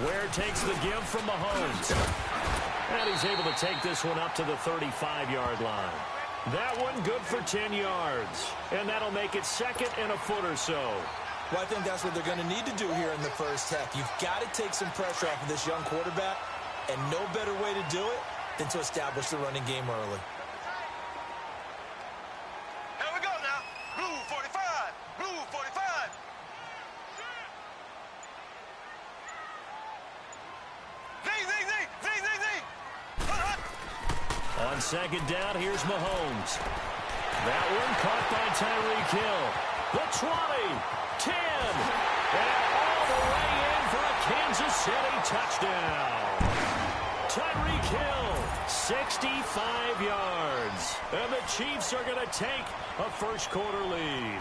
Ware takes the give from Mahomes. And he's able to take this one up to the 35-yard line. That one good for 10 yards. And that'll make it second and a foot or so. Well, I think that's what they're going to need to do here in the first half. You've got to take some pressure off of this young quarterback, and no better way to do it than to establish the running game early. Here we go now. Blue 45. Blue 45. Zing, zing, zing. Zing, zing, zing. On second down, here's Mahomes. That one caught by Tyreek Hill. The 20, 10, and all the way in for a Kansas City touchdown. Tyreek Hill, 65 yards. And the Chiefs are going to take a first-quarter lead.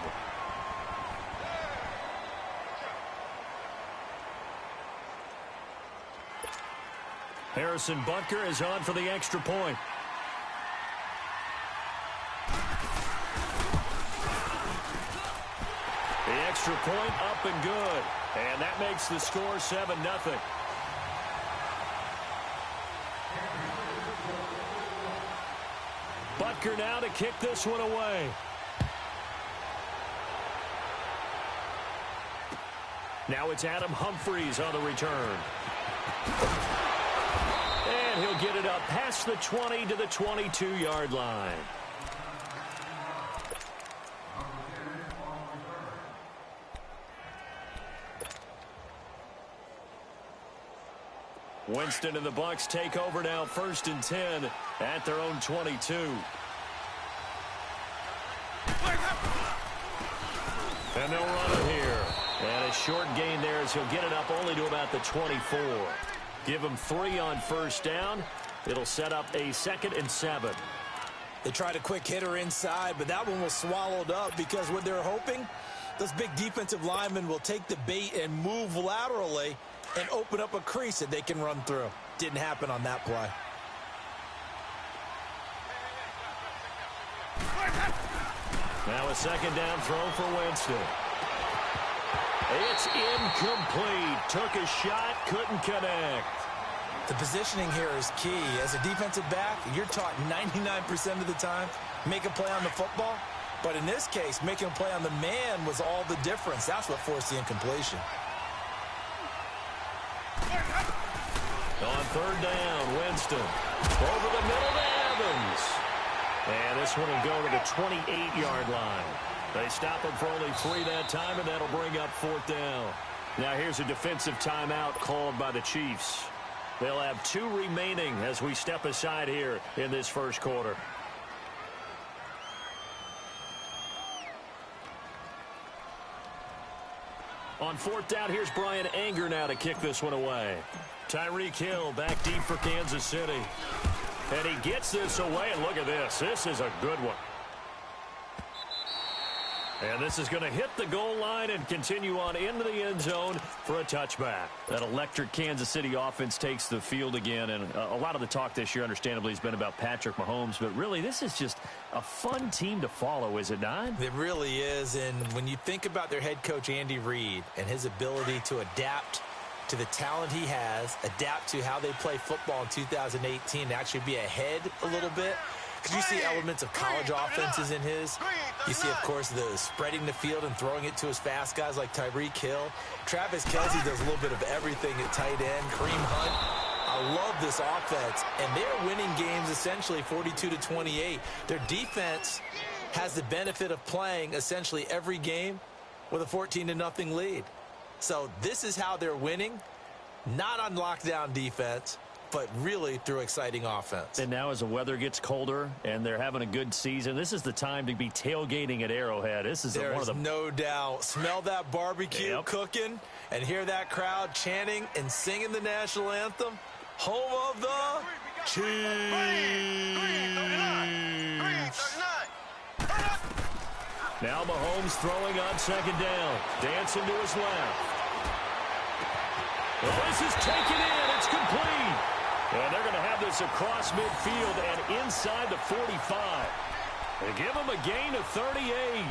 Harrison Butker is on for the extra point. The extra point up and good. And that makes the score 7-0. Butker now to kick this one away. Now it's Adam Humphries on the return. And he'll get it up past the 20 to the 22-yard line. Winston and the Bucs take over now, 1st and 10 at their own 22. And they'll run it here. And a short gain there as he'll get it up only to about the 24. Give him 3 on first down. It'll set up a 2nd and 7. They tried a quick hitter inside, but that one was swallowed up because what they're hoping, those big defensive linemen will take the bait and move laterally and open up a crease that they can run through. Didn't happen on that play. Now a 2nd down throw for Winston. It's incomplete. Took a shot, couldn't connect. The positioning here is key. As a defensive back, you're taught 99% of the time, make a play on the football. But in this case, making a play on the man was all the difference. That's what forced the incompletion. On 3rd down, Winston. Over the middle to Evans. And this one will go to the 28-yard line. They stop him for only 3 that time, and that'll bring up 4th down. Now here's a defensive timeout called by the Chiefs. They'll have 2 remaining as we step aside here in this first quarter. On 4th down, here's Brian Anger now to kick this one away. Tyreek Hill back deep for Kansas City. And he gets this away, and look at this. This is a good one. And this is going to hit the goal line and continue on into the end zone for a touchback. That electric Kansas City offense takes the field again. And a lot of the talk this year, understandably, has been about Patrick Mahomes. But really, this is just a fun team to follow, is it not? It really is. And when you think about their head coach, Andy Reid, and his ability to adapt to the talent he has, adapt to how they play football in 2018, to actually be ahead a little bit. Because you see elements of college offenses in his. You see, of course, the spreading the field and throwing it to his fast guys like Tyreek Hill. Travis Kelce does a little bit of everything at tight end. Kareem Hunt. I love this offense. And they're winning games essentially 42-28. Their defense has the benefit of playing essentially every game with a 14-0 lead. So this is how they're winning. Not on lockdown defense, but really through exciting offense. And now as the weather gets colder and they're having a good season, this is the time to be tailgating at Arrowhead. This is one of the... no doubt. Smell that barbecue cooking and hear that crowd chanting and singing the national anthem. Home of the Chiefs. Now Mahomes throwing on 2nd down. Dancing to his left. Well, this is taken in. It's complete. And they're going to have this across midfield and inside the 45. They give him a gain of 38.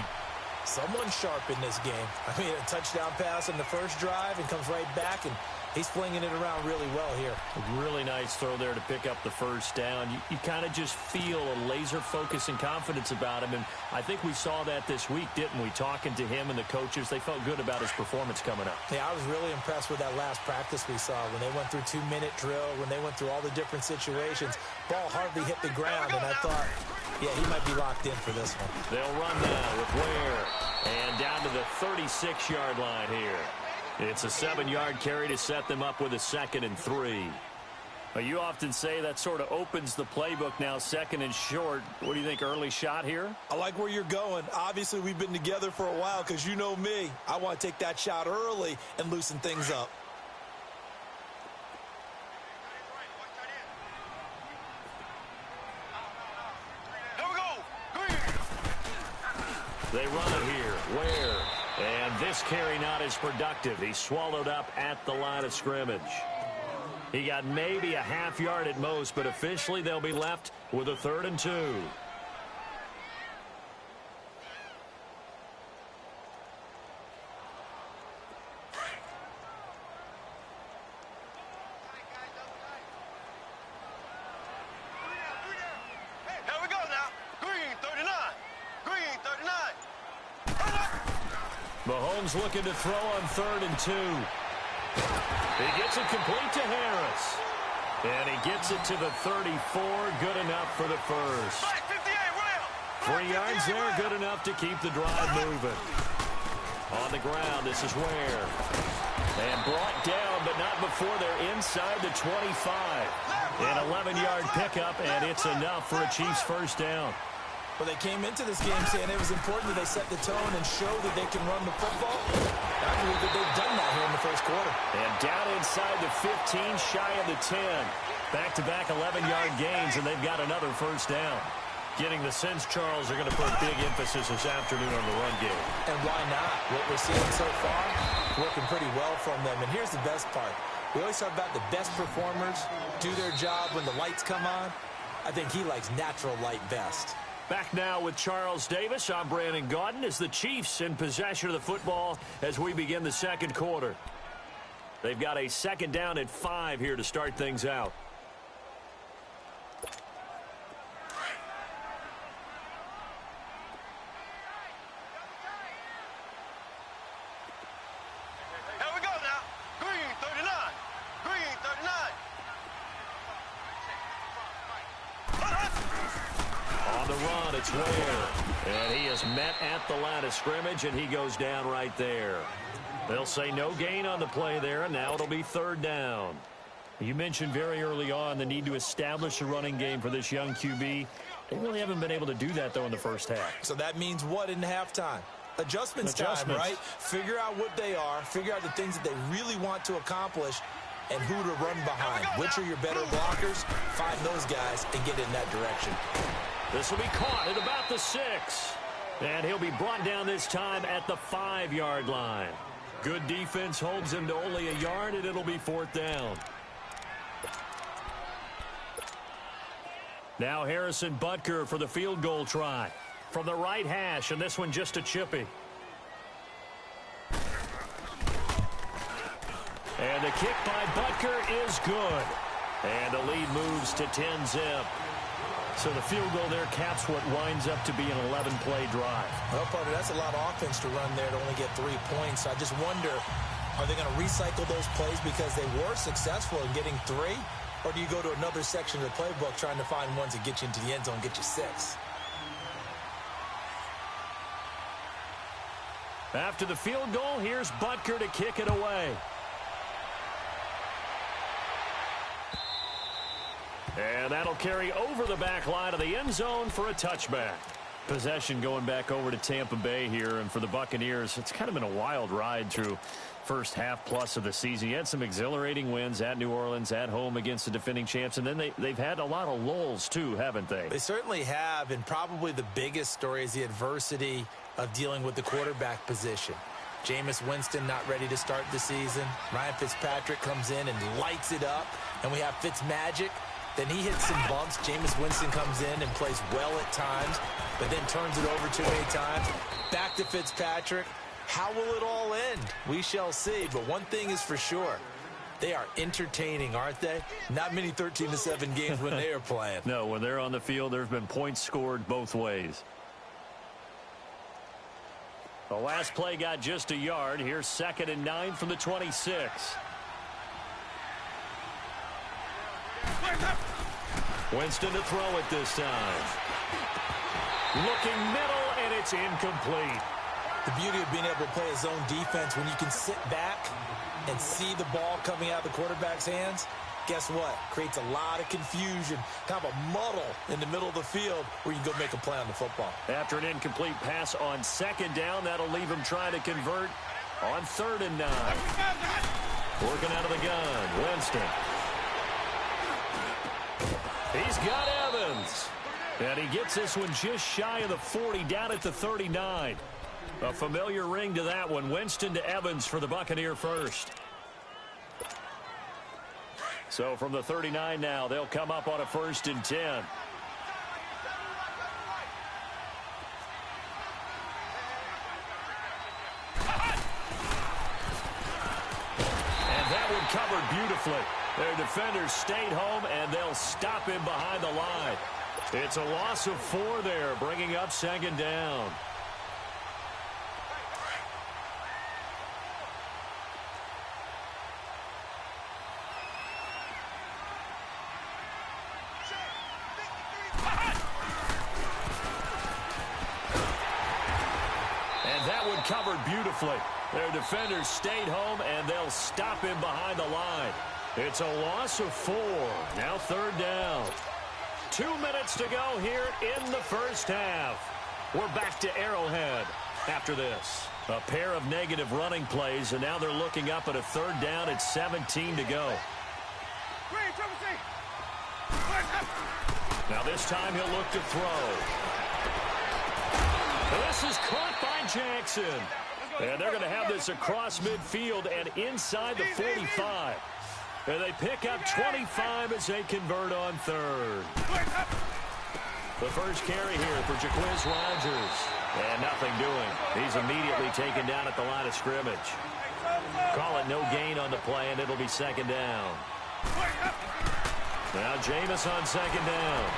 Someone sharp in this game. I mean, a touchdown pass on the first drive and comes right back, and he's flinging it around really well here. A really nice throw there to pick up the first down. You kind of just feel a laser focus and confidence about him, and I think we saw that this week, didn't we? Talking to him and the coaches, they felt good about his performance coming up. Yeah, I was really impressed with that last practice we saw when they went through 2-minute drill, when they went through all the different situations. Ball hardly hit the ground, and I thought, yeah, he might be locked in for this one. They'll run now with Ware, and down to the 36-yard line here. It's a 7-yard carry to set them up with a 2nd and 3. You often say that sort of opens the playbook now, 2nd and short. What do you think, early shot here? I like where you're going. Obviously, we've been together for a while because you know me. I want to take that shot early and loosen things up. They run it here. Ware. And this carry not as productive. He's swallowed up at the line of scrimmage. He got maybe a half yard at most, but officially they'll be left with a 3rd and 2. Mahomes looking to throw on 3rd and 2. He gets it complete to Harris. And he gets it to the 34. Good enough for the first. 3 yards there, good enough to keep the drive moving. On the ground, this is Ware. And brought down, but not before they're inside the 25. An 11-yard pickup, and it's enough for a Chiefs first down. Well, they came into this game saying it was important that they set the tone and show that they can run the football. I believe that they've done that here in the first quarter. And down inside the 15, shy of the 10. Back-to-back 11-yard gains, and they've got another first down. Getting the sense Charles are going to put big emphasis this afternoon on the run game. And why not? What we're seeing so far, working pretty well from them. And here's the best part. We always talk about the best performers do their job when the lights come on. I think he likes natural light best. Back now with Charles Davis. I'm Brandon Gaudin as the Chiefs in possession of the football as we begin the second quarter. They've got a 2nd down at 5 here to start things out. Here we go now. Green 39. Green 39. On the run, it's Ware. And he is met at the line of scrimmage, and he goes down right there. They'll say no gain on the play there, and now it'll be 3rd down. You mentioned very early on the need to establish a running game for this young QB. They really haven't been able to do that, though, in the first half. So that means what in halftime? Adjustments time, right? Figure out what they are, figure out the things that they really want to accomplish, and who to run behind. Which are your better blockers? Find those guys and get in that direction. This will be caught at about the 6. And he'll be brought down this time at the 5-yard line. Good defense holds him to only a yard, and it'll be 4th down. Now Harrison Butker for the field goal try. From the right hash, and this one just a chippy. And the kick by Butker is good. And the lead moves to 10-zip. So the field goal there caps what winds up to be an 11-play drive. Well, partner, that's a lot of offense to run there to only get 3 points. So I just wonder, are they going to recycle those plays because they were successful in getting 3? Or do you go to another section of the playbook trying to find ones that get you into the end zone, get you 6? After the field goal, here's Butker to kick it away. And that'll carry over the back line of the end zone for a touchback. Possession going back over to Tampa Bay here, and for the Buccaneers, it's kind of been a wild ride through first half plus of the season. You had some exhilarating wins at New Orleans, at home against the defending champs, and then they've had a lot of lulls too, haven't they? They certainly have, and probably the biggest story is the adversity of dealing with the quarterback position. Jameis Winston not ready to start the season. Ryan Fitzpatrick comes in and lights it up, and we have Fitzmagic Then he hits some bumps. Jameis Winston comes in and plays well at times, but then turns it over too many times. Back to Fitzpatrick. How will it all end? We shall see. But one thing is for sure. They are entertaining, aren't they? Not many 13-7 games when they are playing. No, when they're on the field, there's been points scored both ways. The last play got just a yard. Here's 2nd and 9 from the 26. Winston to throw it this time. Looking middle, and it's incomplete. The beauty of being able to play a zone defense when you can sit back and see the ball coming out of the quarterback's hands, guess what? Creates a lot of confusion, kind of a muddle in the middle of the field where you can go make a play on the football. After an incomplete pass on 2nd down, that'll leave him trying to convert on 3rd and 9. Working out of the gun, Winston. He's got Evans. And he gets this one just shy of the 40, down at the 39. A familiar ring to that one. Winston to Evans for the Buccaneer first. So from the 39 now, they'll come up on a 1st and 10. And that one covered beautifully. Their defenders stayed home, and they'll stop him behind the line. It's a loss of 4 there, bringing up 2nd down. Covered beautifully. Their defenders stayed home, and they'll stop him behind the line. It's a loss of 4. Now 3rd down. 2 minutes to go here in the first half. We're back to Arrowhead after this. A pair of negative running plays, and now they're looking up at a 3rd down at 17 to go. Now this time he'll look to throw. This is caught by Jackson. And they're going to have this across midfield and inside the 45. And they pick up 25 as they convert on 3rd. The first carry here for Jaquiz Rogers. And nothing doing. He's immediately taken down at the line of scrimmage. Call it no gain on the play, and it'll be 2nd down. Now Jameis on 2nd down.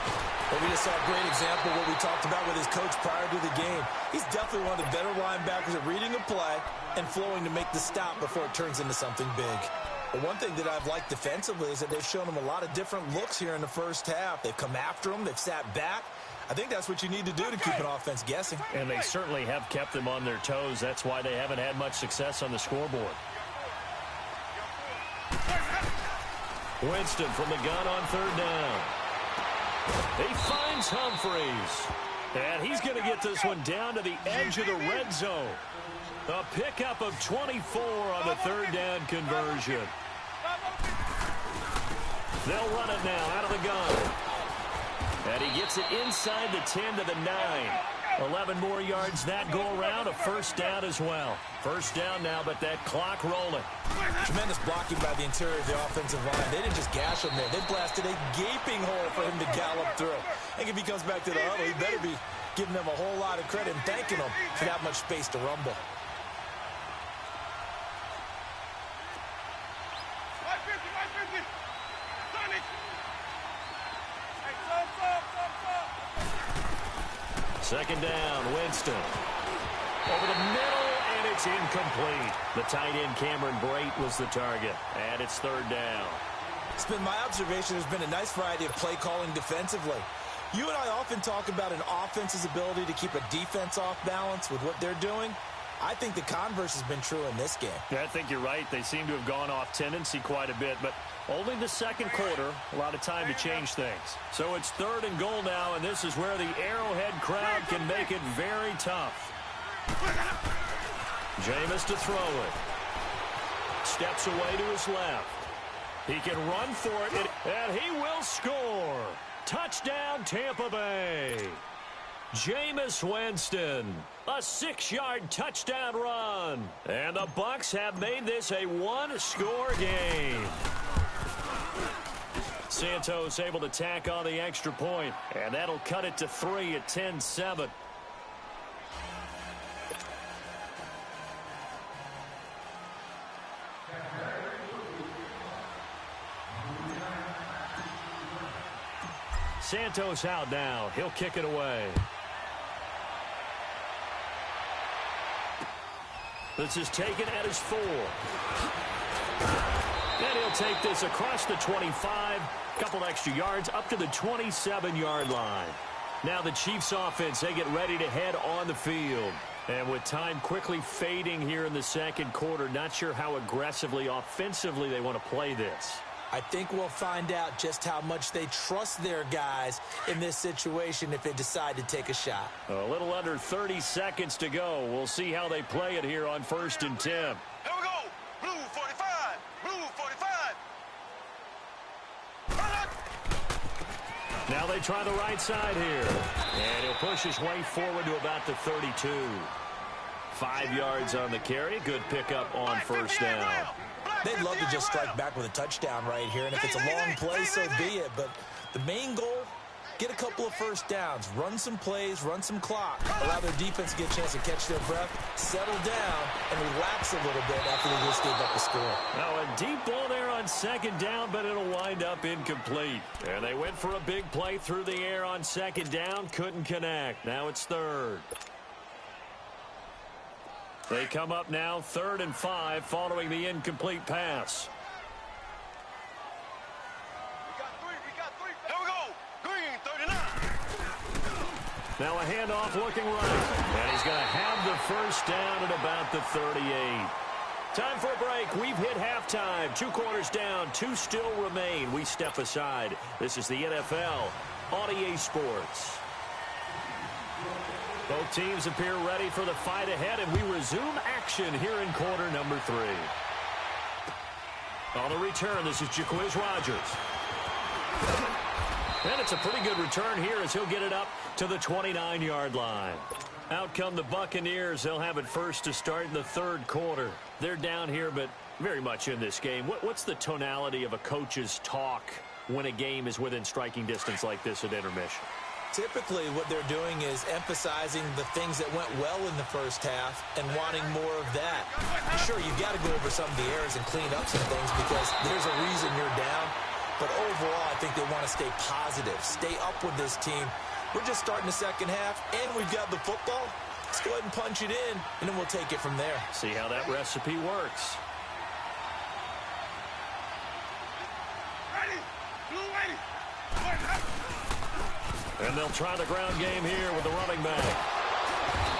Well, we just saw a great example of what we talked about with his coach prior to the game. He's definitely one of the better linebackers at reading a play and flowing to make the stop before it turns into something big. But one thing that I've liked defensively is that they've shown him a lot of different looks here in the first half. They've come after him. They've sat back. I think that's what you need to do to keep an offense guessing. And they certainly have kept them on their toes. That's why they haven't had much success on the scoreboard. Winston from the gun on 3rd down. He finds Humphreys. And he's going to get this one down to the edge of the red zone. A pickup of 24 on the 3rd down conversion. They'll run it now out of the gun. And he gets it inside the 10 to the 9. 11 more yards that go around. A 1st down as well. 1st down now, but that clock rolling. Tremendous blocking by the interior of the offensive line. They didn't just gash him there. They blasted a gaping hole for him to gallop through. I think if he comes back to the huddle, he better be giving them a whole lot of credit and thanking them for that much space to rumble. Second down, Winston. Over the middle, and it's incomplete. The tight end, Cameron Brate, was the target. And it's 3rd down. It's been my observation there's been a nice variety of play calling defensively. You and I often talk about an offense's ability to keep a defense off balance with what they're doing. I think the converse has been true in this game. Yeah, I think you're right. They seem to have gone off tendency quite a bit, but only the 2nd quarter, a lot of time to change things. So it's 3rd and goal now, and this is where the Arrowhead crowd can make it very tough. Jameis to throw it. Steps away to his left. He can run for it, and he will score. Touchdown, Tampa Bay. Jameis Winston, a 6-yard touchdown run. And the Bucs have made this a 1-score game. Santos able to tack on the extra point, and that'll cut it to 3 at 10-7. Santos out now. He'll kick it away. This is taken at his 4. And he'll take this across the 25. Couple extra yards up to the 27-yard line. Now the Chiefs offense, they get ready to head on the field. And with time quickly fading here in the second quarter, not sure how aggressively, offensively they want to play this. I think we'll find out just how much they trust their guys in this situation if they decide to take a shot. A little under 30 seconds to go. We'll see how they play it here on 1st and 10. Here we go. Blue 45. Blue 45. Now they try the right side here. And he'll push his way forward to about the 32. 5 yards on the carry. Good pickup on first down. They'd love to just strike back with a touchdown right here, and if it's a long play, so be it. But the main goal, get a couple of first downs, run some plays, run some clock, allow their defense to get a chance to catch their breath, settle down, and relax a little bit after they just gave up the score. Now a deep ball there on second down, but it'll wind up incomplete. And they went for a big play through the air on second down, couldn't connect. Now it's 3rd. They come up now 3rd and 5 following the incomplete pass. We got three. Here we go. Green 39. Now a handoff looking right. And he's going to have the first down at about the 38. Time for a break. We've hit halftime. 2 quarters down. 2 still remain. We step aside. This is the NFL on EA Sports. Both teams appear ready for the fight ahead, and we resume action here in quarter number 3. On the return, this is Jaquiz Rogers. And it's a pretty good return here as he'll get it up to the 29-yard line. Out come the Buccaneers. They'll have it first to start in the 3rd quarter. They're down here, but very much in this game. What's the tonality of a coach's talk when a game is within striking distance like this at intermission? Typically, what they're doing is emphasizing the things that went well in the first half and wanting more of that. Sure, you've got to go over some of the errors and clean up some things because there's a reason you're down. But overall, I think they want to stay positive, stay up with this team. We're just starting the second half, and we've got the football. Let's go ahead and punch it in, and then we'll take it from there. See how that recipe works. Ready. Blue ready. And they'll try the ground game here with the running back.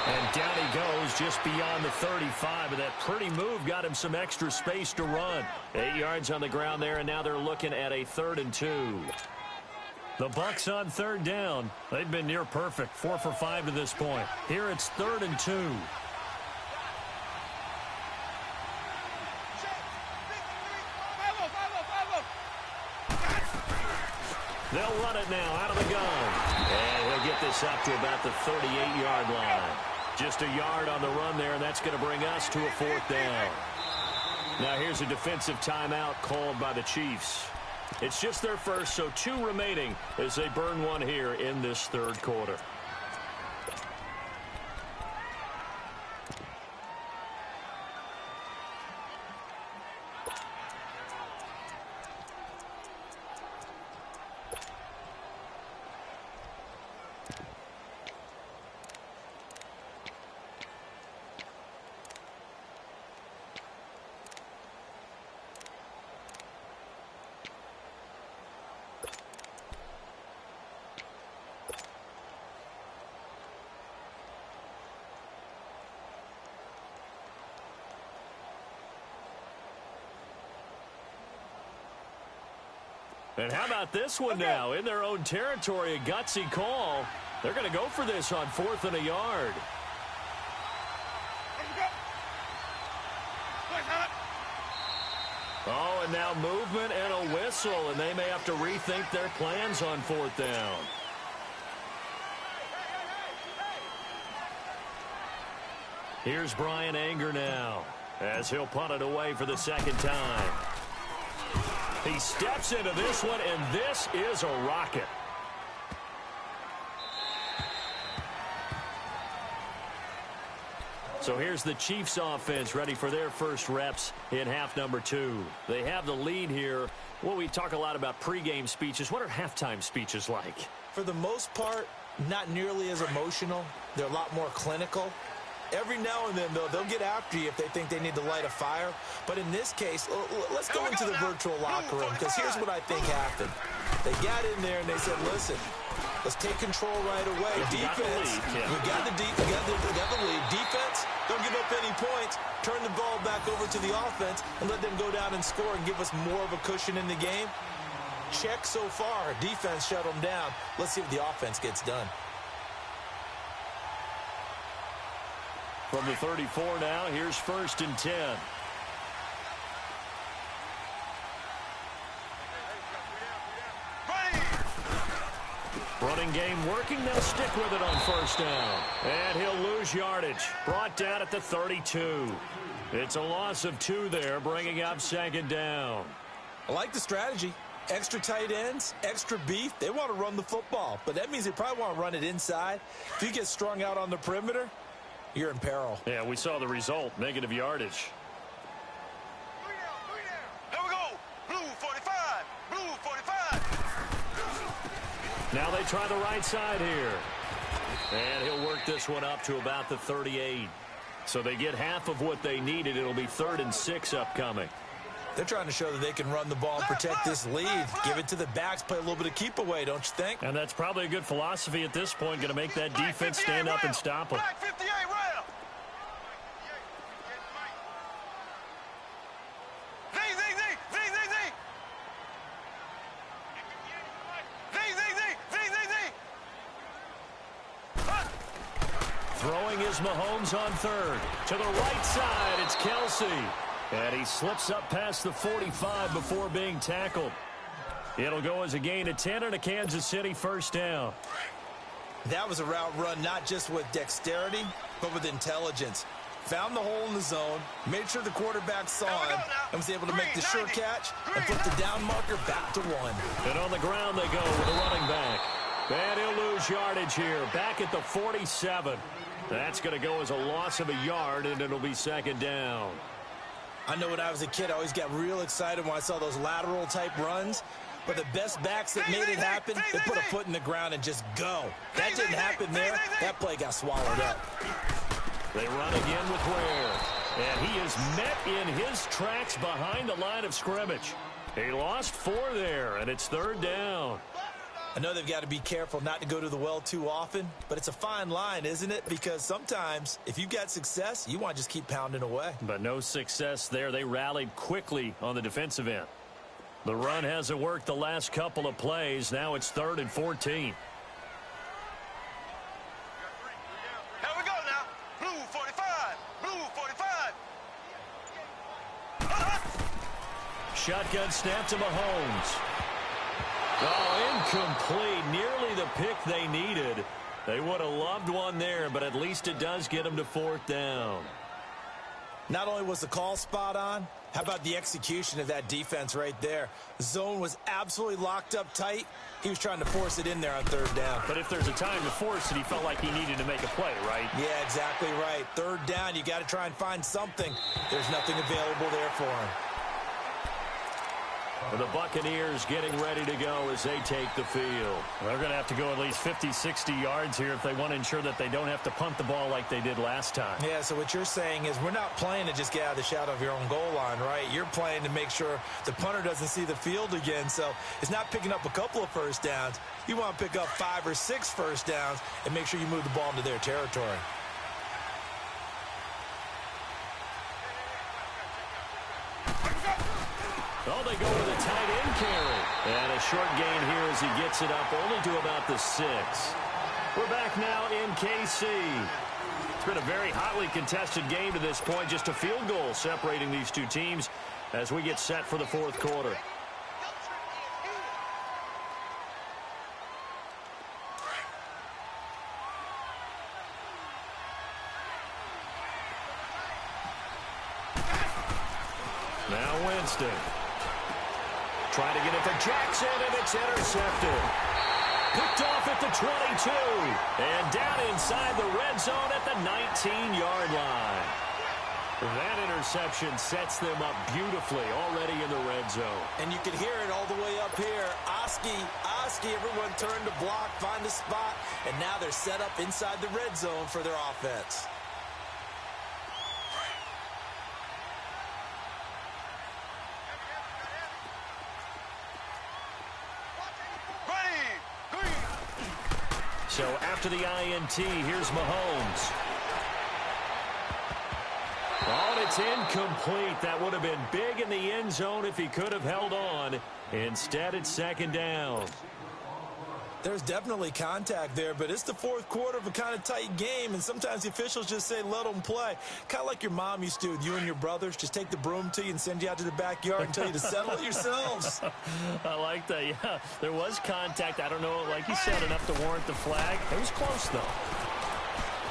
And down he goes just beyond the 35. And that pretty move got him some extra space to run. 8 yards on the ground there, and now they're looking at a 3rd and 2. The Bucs on 3rd down. They've been near perfect. 4 for 5 to this point. Here it's 3rd and 2. They'll run it now out of the gun. And he'll get this up to about the 38-yard line. Just a yard on the run there, and that's going to bring us to a 4th down. Now here's a defensive timeout called by the Chiefs. It's just their first, so 2 remaining as they burn one here in this 3rd quarter. And how about this one now? In their own territory, a gutsy call. They're going to go for this on 4th and a yard. Oh, and now movement and a whistle, and they may have to rethink their plans on 4th down. Here's Brian Anger now as he'll punt it away for the 2nd time. He steps into this one, and this is a rocket. So here's the Chiefs offense ready for their first reps in half number 2. They have the lead here. Well, we talk a lot about pregame speeches. What are halftime speeches like? For the most part, not nearly as emotional. They're a lot more clinical. Every now and then, though, they'll get after you if they think they need to light a fire. But in this case, let's go into the virtual locker room, because here's what I think happened. They got in there and they said, listen, let's take control right away. Defense, we got the lead. Defense, don't give up any points. Turn the ball back over to the offense and let them go down and score and give us more of a cushion in the game. Check so far. Defense shut them down. Let's see if the offense gets done. From the 34 now, here's 1st and 10. Running game working. They'll stick with it on 1st down. And he'll lose yardage. Brought down at the 32. It's a loss of 2 there, bringing up 2nd down. I like the strategy. Extra tight ends, extra beef. They want to run the football, but that means they probably want to run it inside. If you get strung out on the perimeter, you're in peril. Yeah, we saw the result. Negative yardage. Here we go. Blue 45. Blue 45. Now they try the right side here. And he'll work this one up to about the 38. So they get half of what they needed. It'll be 3rd and 6 upcoming. They're trying to show that they can run the ball and protect this lead. Give it to the backs, play a little bit of keep away, don't you think? And that's probably a good philosophy at this point. Going to make that defense stand up and stop them. Black 58 round. Z. Throwing is Mahomes on 3rd. To the right side, it's Kelsey. And he slips up past the 45 before being tackled. It'll go as a gain of 10 and a Kansas City 1st down. That was a route run not just with dexterity, but with intelligence. Found the hole in the zone, made sure the quarterback saw him, and was able to make the sure catch and put the down marker back to 1. And on the ground they go with the running back. And he'll lose yardage here, back at the 47. That's going to go as a loss of a yard, and it'll be 2nd down. I know when I was a kid, I always got real excited when I saw those lateral-type runs. But the best backs that made it happen, they put a foot in the ground and just go. That didn't happen there. That play got swallowed up. They run again with Ware. And he is met in his tracks behind the line of scrimmage. He lost 4 there, and it's 3rd down. I know they've got to be careful not to go to the well too often, but it's a fine line, isn't it? Because sometimes, if you've got success, you want to just keep pounding away. But no success there. They rallied quickly on the defensive end. The run hasn't worked the last couple of plays. Now it's 3rd and 14. Here we go now. Blue 45. Blue 45. Shotgun snap to Mahomes. Oh, incomplete. Nearly the pick they needed. They would have loved one there, but at least it does get them to 4th down. Not only was the call spot on, how about the execution of that defense right there? The zone was absolutely locked up tight. He was trying to force it in there on 3rd down. But if there's a time to force it, he felt like he needed to make a play, right? Yeah, exactly right. 3rd down, you got to try and find something. There's nothing available there for him. The Buccaneers getting ready to go as they take the field. They're going to have to go at least 50, 60 yards here if they want to ensure that they don't have to punt the ball like they did last time. Yeah, so what you're saying is we're not playing to just get out of the shadow of your own goal line, right? You're playing to make sure the punter doesn't see the field again. So it's not picking up a couple of 1st downs. You want to pick up 5 or 6 1st downs and make sure you move the ball into their territory. Oh, they go with a tight end carry. And a short gain here as he gets it up only to about the 6. We're back now in KC. It's been a very hotly contested game to this point. Just a field goal separating these two teams as we get set for the 4th quarter. Now Winston. Trying to get it for Jackson, and it's intercepted. Picked off at the 22. And down inside the red zone at the 19-yard line. That interception sets them up beautifully already in the red zone. And you can hear it all the way up here. Oski, everyone turned to block, find the spot, and now they're set up inside the red zone for their offense. So after the INT, here's Mahomes. Oh, and it's incomplete. That would have been big in the end zone if he could have held on. Instead, it's second down. There's definitely contact there, but it's the fourth quarter of a kind of tight game, and sometimes the officials just say, let them play. Kind of like your mom used to with you and your brothers. Just take the broom to you and send you out to the backyard and tell you to settle it yourselves. I like that, yeah. There was contact. I don't know, like you said, enough to warrant the flag. It was close, though.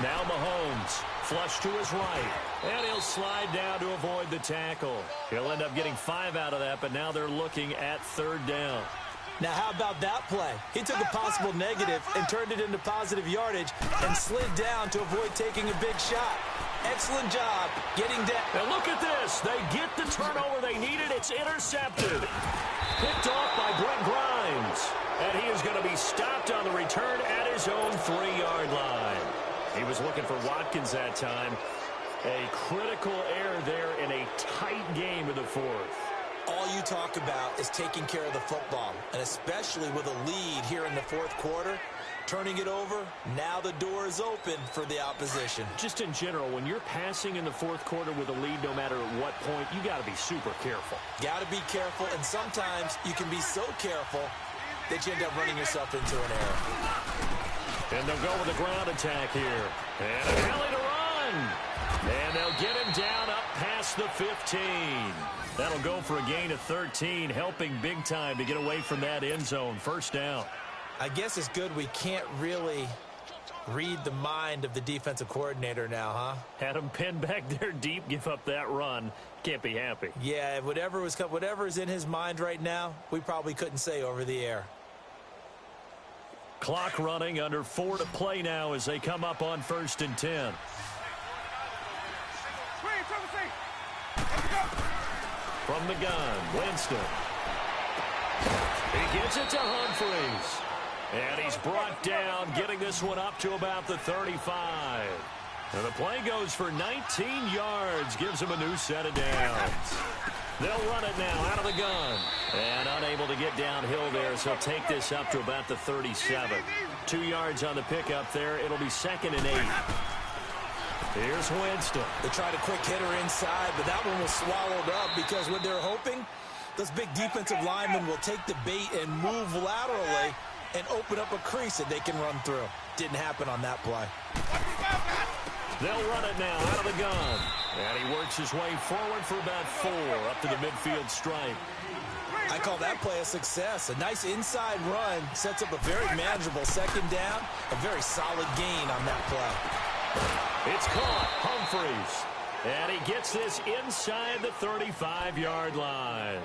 Now Mahomes, flush to his right, and he'll slide down to avoid the tackle. He'll end up getting 5 out of that, but now they're looking at third down. Now, how about that play? He took a possible negative and turned it into positive yardage and slid down to avoid taking a big shot. Excellent job getting down. And look at this. They get the turnover they needed. It's intercepted. Picked off by Brent Grimes. And he is going to be stopped on the return at his own 3-yard line. He was looking for Watkins that time. A critical error there in a tight game in the fourth. All you talk about is taking care of the football, and especially with a lead here in the fourth quarter, turning it over, now the door is open for the opposition. Just in general, when you're passing in the fourth quarter with a lead, no matter at what point, you got to be super careful. Got to be careful, and sometimes you can be so careful that you end up running yourself into an error. And they'll go with a ground attack here. And a penalty to run. And they'll get him down up past the 15. That'll go for a gain of 13, helping big time to get away from that end zone. First down. I guess it's good we can't really read the mind of the defensive coordinator now, huh? Had him pinned back there deep, give up that run. Can't be happy. Yeah, whatever is in his mind right now, we probably couldn't say over the air. Clock running, under 4 to play now as they come up on 1st and 10. From the gun, Winston. He gets it to Humphries. And he's brought down, getting this one up to about the 35. And the play goes for 19 yards, gives him a new set of downs. They'll run it now out of the gun. And unable to get downhill there, so take this up to about the 37. 2 yards on the pickup there. It'll be 2nd and 8. Here's Winston. They tried a quick hitter inside, but that one was swallowed up because what they're hoping, those big defensive linemen will take the bait and move laterally and open up a crease that they can run through. Didn't happen on that play. They'll run it now out of the gun. And he works his way forward for about 4 up to the midfield stripe. I call that play a success. A nice inside run sets up a very manageable second down. A very solid gain on that play. It's caught. Humphries. And he gets this inside the 35-yard line.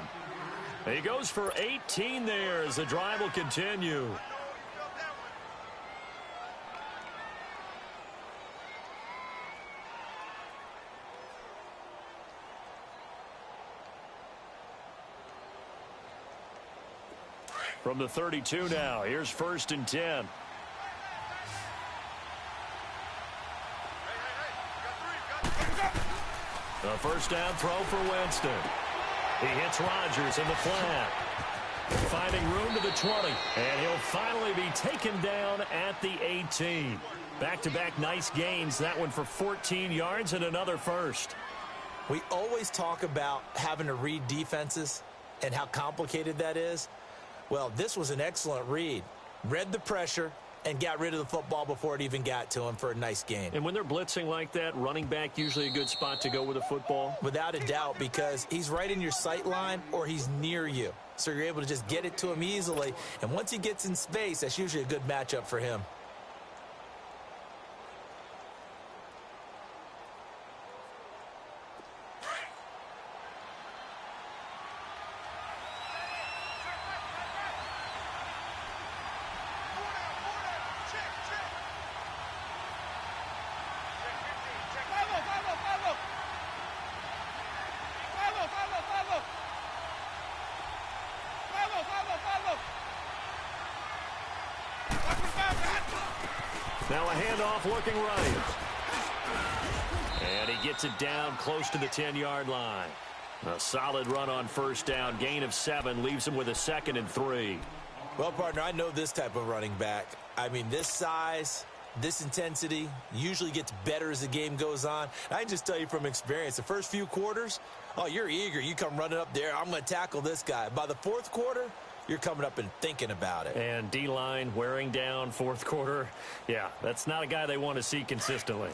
He goes for 18 there as the drive will continue. From the 32 now, here's 1st and 10. A first down throw for Winston. He hits Rodgers in the flat. Finding room to the 20. And he'll finally be taken down at the 18. Back-to-back nice gains. That one for 14 yards and another first. We always talk about having to read defenses and how complicated that is. Well, this was an excellent read. Read the pressure and got rid of the football before it even got to him for a nice gain. And when they're blitzing like that, running back usually a good spot to go with the football? Without a doubt, because he's right in your sight line or he's near you. So you're able to just get it to him easily. And once he gets in space, that's usually a good matchup for him. Now a handoff looking right. And he gets it down close to the 10-yard line. A solid run on first down. Gain of 7 leaves him with a 2nd and 3. Well, partner, I know this type of running back. I mean, this size, this intensity usually gets better as the game goes on. I can just tell you from experience, the first few quarters, oh, you're eager. You come running up there, I'm going to tackle this guy. By the fourth quarter, you're coming up and thinking about it. And D-line wearing down fourth quarter. Yeah, that's not a guy they want to see consistently.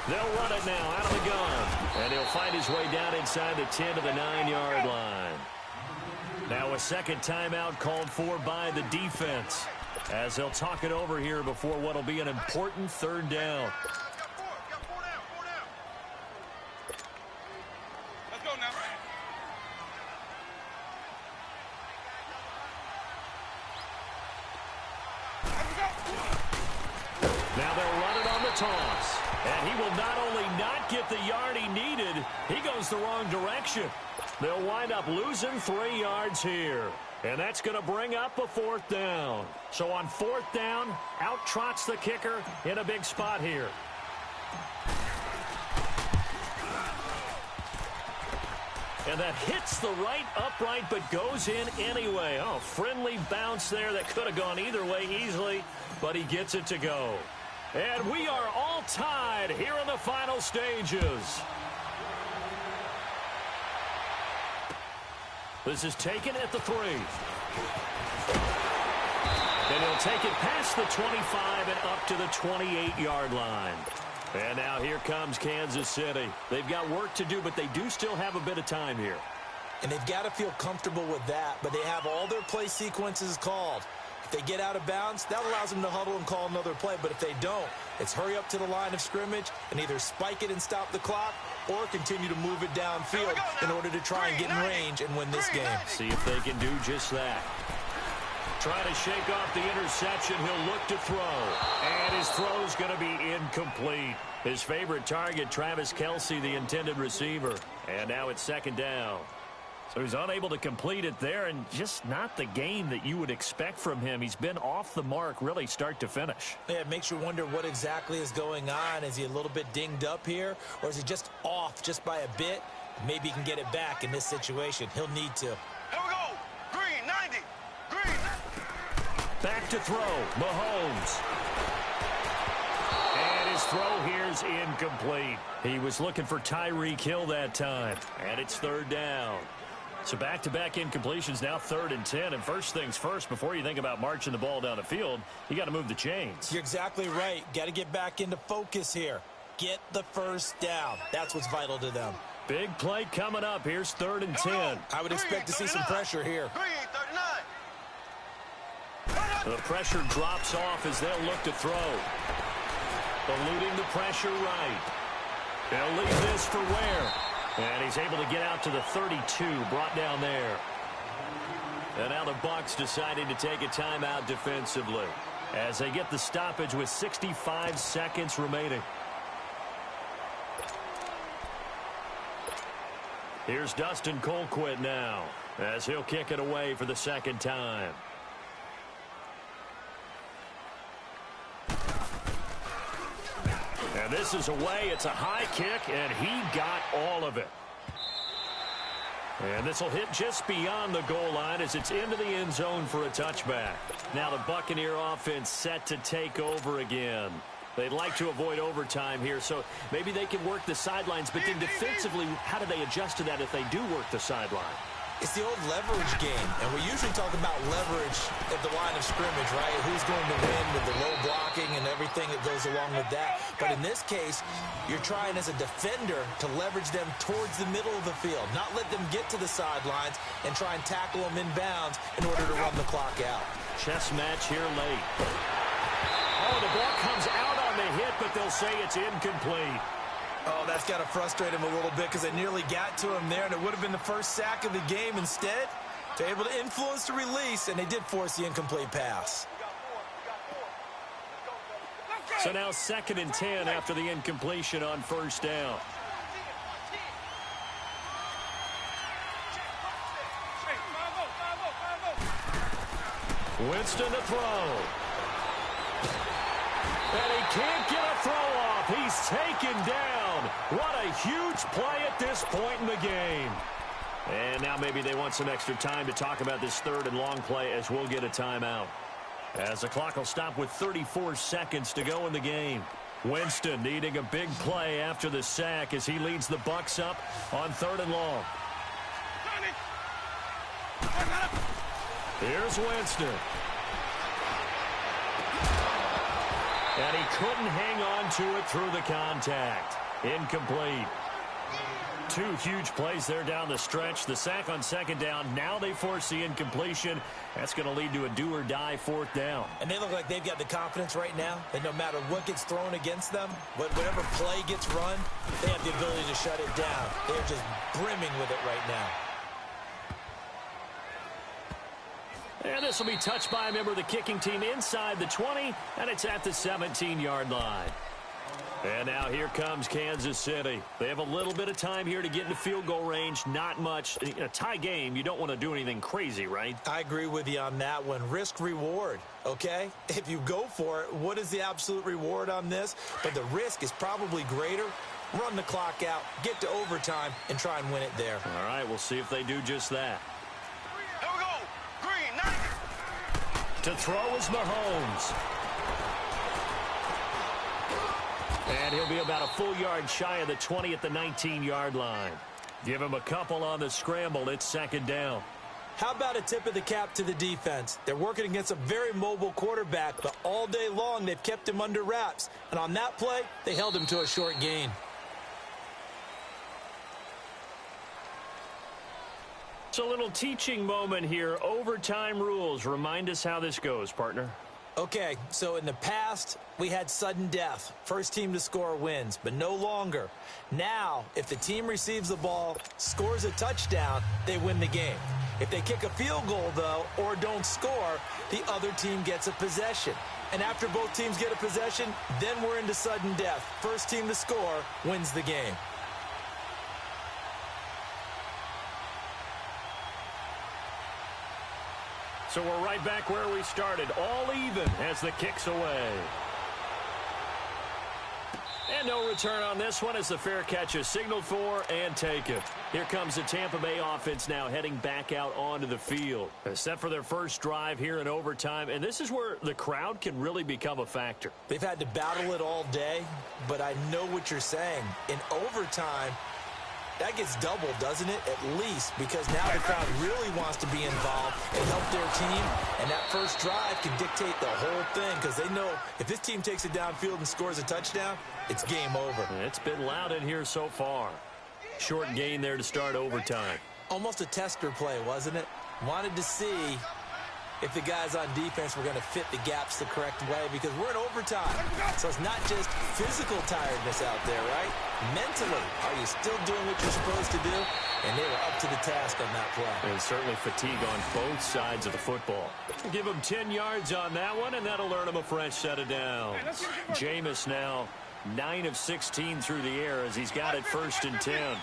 They'll run it now out of the gun. And he'll find his way down inside the 10 to the 9-yard line. Now a second timeout called for by the defense, as they'll talk it over here before what will be an important third down. Let's go now. Now they'll run it on the toss. And he will not only not get the yard he needed, he goes the wrong direction. They'll wind up losing 3 yards here. And that's going to bring up a 4th down. So on 4th down, out trots the kicker in a big spot here. And that hits the right upright but goes in anyway. Oh, friendly bounce there that could have gone either way easily, but he gets it to go. And we are all tied here in the final stages. This is taken at the 3. And he'll take it past the 25 and up to the 28-yard line. And now here comes Kansas City. They've got work to do, but they do still have a bit of time here. And they've got to feel comfortable with that, but they have all their play sequences called. If they get out of bounds, that allows them to huddle and call another play. But if they don't, it's hurry up to the line of scrimmage and either spike it and stop the clock or continue to move it downfield in order to try and get in range and win this game. See if they can do just that. Trying to shake off the interception. He'll look to throw. And his throw's going to be incomplete. His favorite target, Travis Kelce, the intended receiver. And now it's 2nd down. So he's unable to complete it there, and just not the game that you would expect from him. He's been off the mark really start to finish. Yeah, it makes you wonder what exactly is going on. Is he a little bit dinged up here, or is he just off just by a bit? Maybe he can get it back in this situation. He'll need to. Here we go. Green, 90. Green. Back to throw. Mahomes. And his throw here's incomplete. He was looking for Tyreek Hill that time. And it's 3rd down. So back-to-back incompletions, now 3rd and 10. And first things first, before you think about marching the ball down the field, you got to move the chains. You're exactly right. Got to get back into focus here. Get the first down. That's what's vital to them. Big play coming up. Here's 3rd and 10. I would expect to see some pressure here. Green, 39. The pressure drops off as they'll look to throw. Eluding the pressure right. They'll leave this for Ware. And he's able to get out to the 32, brought down there. And now the Bucs deciding to take a timeout defensively as they get the stoppage with 65 seconds remaining. Here's Dustin Colquitt now as he'll kick it away for the 2nd time. And this is away. It's a high kick, and he got all of it. And this will hit just beyond the goal line as it's into the end zone for a touchback. Now the Buccaneer offense set to take over again. They'd like to avoid overtime here, so maybe they can work the sidelines. But then defensively, how do they adjust to that if they do work the sideline? It's the old leverage game, and we usually talk about leverage at the line of scrimmage, right? Who's going to win with the low blocking and everything that goes along with that. But in this case, you're trying as a defender to leverage them towards the middle of the field, not let them get to the sidelines and try and tackle them in bounds in order to run the clock out. Chess match here late. Oh, the ball comes out on the hit, but they'll say it's incomplete. Oh, that's got to frustrate him a little bit because they nearly got to him there, and it would have been the first sack of the game. Instead, they're able to influence the release, and they did force the incomplete pass. So now 2nd and 10 after the incompletion on 1st down. Winston to throw. And he can't get a throw off. He's taken down. What a huge play at this point in the game. And now maybe they want some extra time to talk about this third and long play as we'll get a timeout. As the clock will stop with 34 seconds to go in the game. Winston needing a big play after the sack as he leads the Bucs up on third and long. Here's Winston. And he couldn't hang on to it through the contact. Incomplete. Two huge plays there down the stretch. The sack on second down. Now they force the incompletion. That's going to lead to a do-or-die fourth down. And they look like they've got the confidence right now that no matter what gets thrown against them, whatever play gets run, they have the ability to shut it down. They're just brimming with it right now. And this will be touched by a member of the kicking team inside the 20, and it's at the 17-yard line. And now here comes Kansas City. They have a little bit of time here to get into field goal range. Not much. In a tie game, you don't want to do anything crazy, right? I agree with you on that one. Risk-reward, okay? If you go for it, what is the absolute reward on this? But the risk is probably greater. Run the clock out, get to overtime, and try and win it there. All right, we'll see if they do just that. Here we go. Green, 90. To throw is Mahomes. And he'll be about a full yard shy of the 20 at the 19-yard line. Give him a couple on the scramble. It's second down. How about a tip of the cap to the defense? They're working against a very mobile quarterback, but all day long they've kept him under wraps. And on that play, they held him to a short gain. It's a little teaching moment here. Overtime rules. Remind us how this goes, partner. Okay, so in the past, we had sudden death. First team to score wins, but no longer. Now, if the team receives the ball, scores a touchdown, they win the game. If they kick a field goal, though, or don't score, the other team gets a possession. And after both teams get a possession, then we're into sudden death. First team to score wins the game. So we're right back where we started, all even as the kick's away. And no return on this one as the fair catch is signaled for and taken. Here comes the Tampa Bay offense now heading back out onto the field. Set for their first drive here in overtime, and this is where the crowd can really become a factor. They've had to battle it all day, but I know what you're saying. In overtime, that gets doubled, doesn't it? At least, because now the crowd really wants to be involved and help their team. And that first drive can dictate the whole thing because they know if this team takes it downfield and scores a touchdown, it's game over. It's been loud in here so far. Short gain there to start overtime. Almost a tester play, wasn't it? Wanted to see if the guys on defense were going to fit the gaps the correct way because we're in overtime. So it's not just physical tiredness out there, right? Mentally, are you still doing what you're supposed to do? And they were up to the task on that play. And certainly fatigue on both sides of the football. Give them 10 yards on that one, and that'll earn them a fresh set of downs. Jameis now 9 of 16 through the air as he's got it first and 10.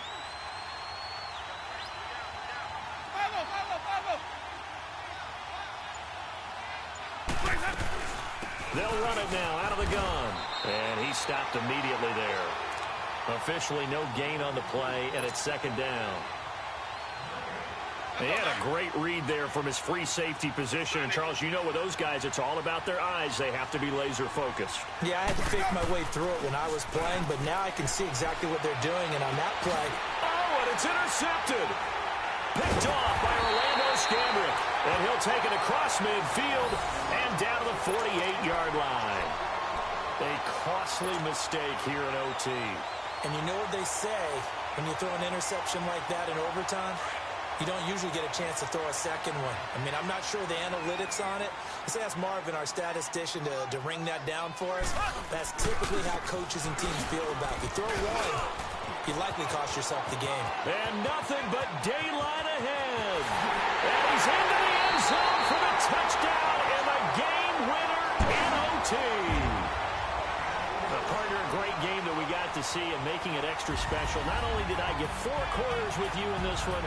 They'll run it now out of the gun. And he stopped immediately there. Officially no gain on the play, and it's second down. He had a great read there from his free safety position. And, Charles, you know with those guys, it's all about their eyes. They have to be laser-focused. Yeah, I had to fake my way through it when I was playing, but now I can see exactly what they're doing. And on that play... Oh, and it's intercepted. Picked off by Orlando Scandrick. And he'll take it across midfield and down to the 48-yard line. A costly mistake here in OT. And you know what they say when you throw an interception like that in overtime? You don't usually get a chance to throw a second one. I mean, I'm not sure the analytics on it. Let's ask Marvin, our statistician, to ring that down for us. That's typically how coaches and teams feel about it. If you throw one, you likely cost yourself the game. And nothing but daylight ahead. And he's into the end zone for the touchdown and the game winner in OT. A partner, a great game that we got to see and making it extra special. Not only did I get 4 quarters with you in this one,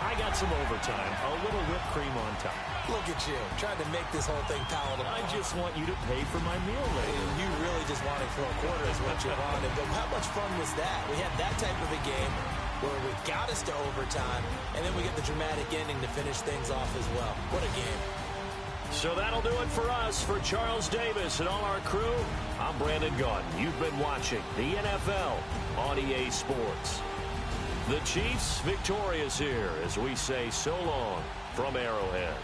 I got some overtime, a little whipped cream on top. Look at you, trying to make this whole thing palatable. I just want you to pay for my meal later. You really just wanted for a quarter is what you wanted. But how much fun was that? We had that type of a game where we got us to overtime, and then we get the dramatic ending to finish things off as well. What a game. So that'll do it for us. For Charles Davis and all our crew, I'm Brandon Gaudin. You've been watching the NFL on EA Sports. The Chiefs victorious here as we say so long from Arrowhead.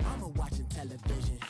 Mama watching television.